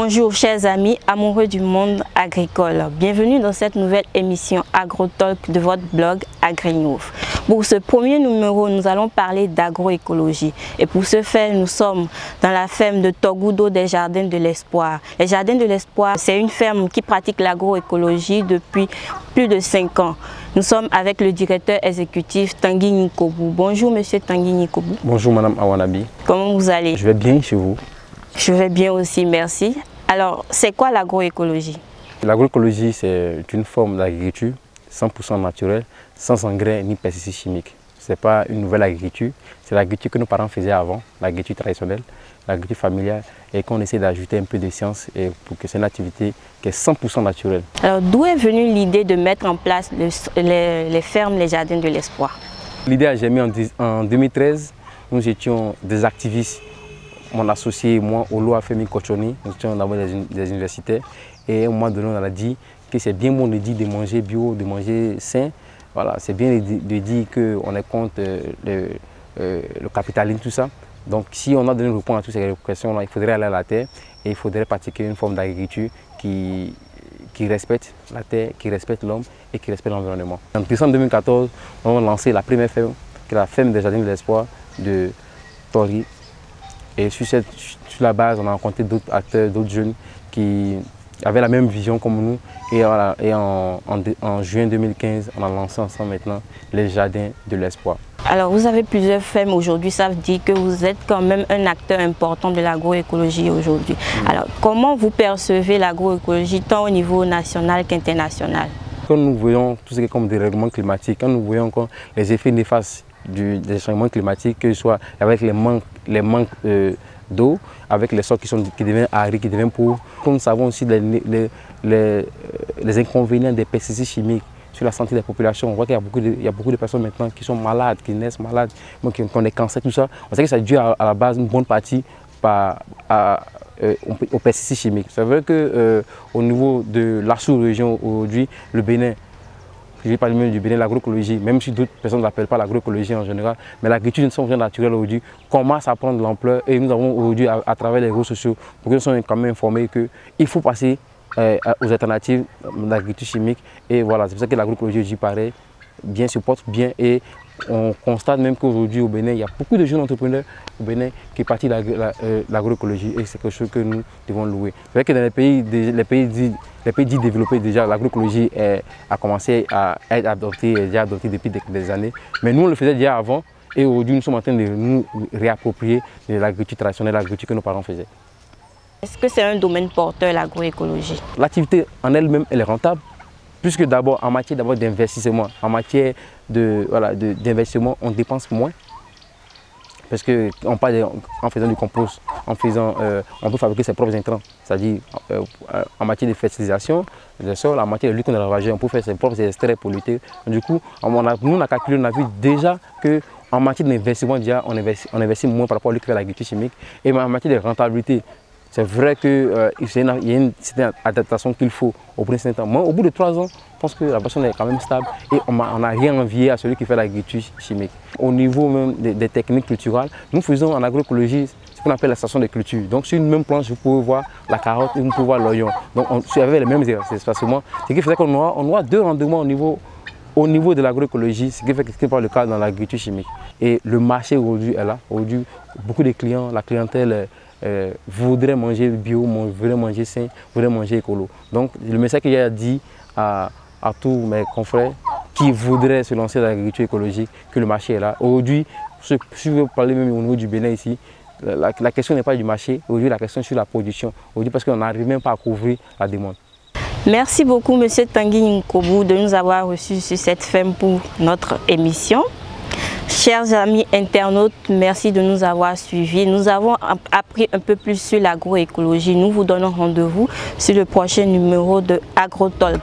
Bonjour chers amis amoureux du monde agricole, bienvenue dans cette nouvelle émission AgroTalk de votre blog AgriNews. Pour ce premier numéro, nous allons parler d'agroécologie et pour ce faire, nous sommes dans la ferme de Togoudo des Jardins de l'Espoir. Les Jardins de l'Espoir, c'est une ferme qui pratique l'agroécologie depuis plus de 5 ans. Nous sommes avec le directeur exécutif Tanguy Nikobu. Bonjour monsieur Tanguy Nikobu. Bonjour madame Awanabi. Comment vous allez? Je vais bien chez vous. Je vais bien aussi, merci. Alors, c'est quoi l'agroécologie? L'agroécologie, c'est une forme d'agriculture 100% naturelle, sans engrais ni pesticides chimiques. Ce n'est pas une nouvelle agriculture, c'est l'agriculture que nos parents faisaient avant, l'agriculture traditionnelle, l'agriculture familiale, et qu'on essaie d'ajouter un peu de science pour que c'est une activité qui est 100% naturelle. Alors, d'où est venue l'idée de mettre en place les fermes, les Jardins de l'Espoir? L'idée a germé en 2013. Nous étions des activistes. Mon associé et moi, Olo Afemi Kochoni, nous étions d'abord des universitaires. Et au moment donné, on a dit que c'est bien bon de dire de manger bio, de manger sain. Voilà, c'est bien de dire qu'on est contre le capitalisme, tout ça. Donc si on a donné le point à toutes ces questions, il faudrait aller à la terre et il faudrait pratiquer une forme d'agriculture qui respecte la terre, qui respecte l'homme et qui respecte l'environnement. En décembre 2014, on a lancé la première ferme, qui est la ferme des Jardins de l'Espoir de Tori. Et sur la base, on a rencontré d'autres acteurs, d'autres jeunes qui avaient la même vision comme nous. Et, voilà, en juin 2015, on a lancé ensemble maintenant les Jardins de l'Espoir. Alors vous avez plusieurs fermes aujourd'hui, ça veut dire que vous êtes quand même un acteur important de l'agroécologie aujourd'hui. Alors comment vous percevez l'agroécologie tant au niveau national qu'international? Quand nous voyons tout ce qui est comme dérèglement climatique, quand nous voyons encore les effets néfastes des changements climatiques, que ce soit avec les manques d'eau, avec les sols qui deviennent arides, qui deviennent pauvres. Comme nous savons aussi les inconvénients des pesticides chimiques sur la santé des populations. On voit qu'il y a beaucoup de personnes maintenant qui sont malades, qui naissent malades, qui ont des cancers, tout ça. On sait que ça dû à la base une bonne partie aux pesticides chimiques. C'est vrai qu'au niveau de la sous-région aujourd'hui, le Bénin, je vais parler même du Bénin, l'agroécologie, même si d'autres personnes ne l'appellent pas l'agroécologie en général, mais l'agriculture de façon naturelle aujourd'hui commence à prendre de l'ampleur et nous avons aujourd'hui à travers les réseaux sociaux, pour que nous soyons quand même informés qu'il faut passer aux alternatives d'agriculture chimique et voilà, c'est pour ça que l'agroécologie aujourd'hui paraît bien, se porte bien et on constate même qu'aujourd'hui au Bénin, il y a beaucoup de jeunes entrepreneurs au Bénin qui pratiquent l'agroécologie et c'est quelque chose que nous devons louer. C'est vrai que dans les pays dits développés déjà, l'agroécologie a commencé à être adoptée, déjà adoptée depuis des années. Mais nous on le faisait déjà avant et aujourd'hui nous sommes en train de nous réapproprier de l'agriculture traditionnelle, l'agriculture que nos parents faisaient. Est-ce que c'est un domaine porteur l'agroécologie? L'activité en elle-même, elle est rentable. Puisque d'abord, en matière d'investissement, en matière d'investissement, on dépense moins. Parce qu'on parle en faisant du compost, on peut fabriquer ses propres intrants. C'est-à-dire en matière de fertilisation des sols, en matière de lutte contre la ravageur, on peut faire ses propres extraits pour lutter. Du coup, nous on a calculé, on a vu déjà qu'en matière d'investissement, on investit moins par rapport à l'agriculture chimique. Et en matière de rentabilité, c'est vrai qu'il y a une certaine adaptation qu'il faut au premier temps. Mais au bout de 3 ans, je pense que la personne est quand même stable et on n'a rien envié à celui qui fait l'agriculture chimique. Au niveau même des techniques culturelles, nous faisons en agroécologie ce qu'on appelle la station de culture. Donc sur une même planche, vous pouvez voir la carotte et vous pouvez voir l'oignon. Donc avec les mêmes espacements, ce qui fait qu'on aura 2 rendements au niveau de l'agroécologie, ce qui fait que ce n'est pas le cas dans l'agriculture chimique. Et le marché aujourd'hui est là. Aujourd'hui, beaucoup de clients, la clientèle voudraient manger bio, voudraient manger sain, voudraient manger écolo. Donc le message que j'ai dit à tous mes confrères qui voudraient se lancer dans l'agriculture écologique, que le marché est là. Aujourd'hui, si je veux parler même au niveau du Bénin ici, la question n'est pas du marché, aujourd'hui la question est sur la production. Aujourd'hui parce qu'on n'arrive même pas à couvrir la demande. Merci beaucoup M. Tanguy Nikobu de nous avoir reçus sur cette ferme pour notre émission. Chers amis internautes, merci de nous avoir suivis. Nous avons appris un peu plus sur l'agroécologie. Nous vous donnons rendez-vous sur le prochain numéro de AgroTalk.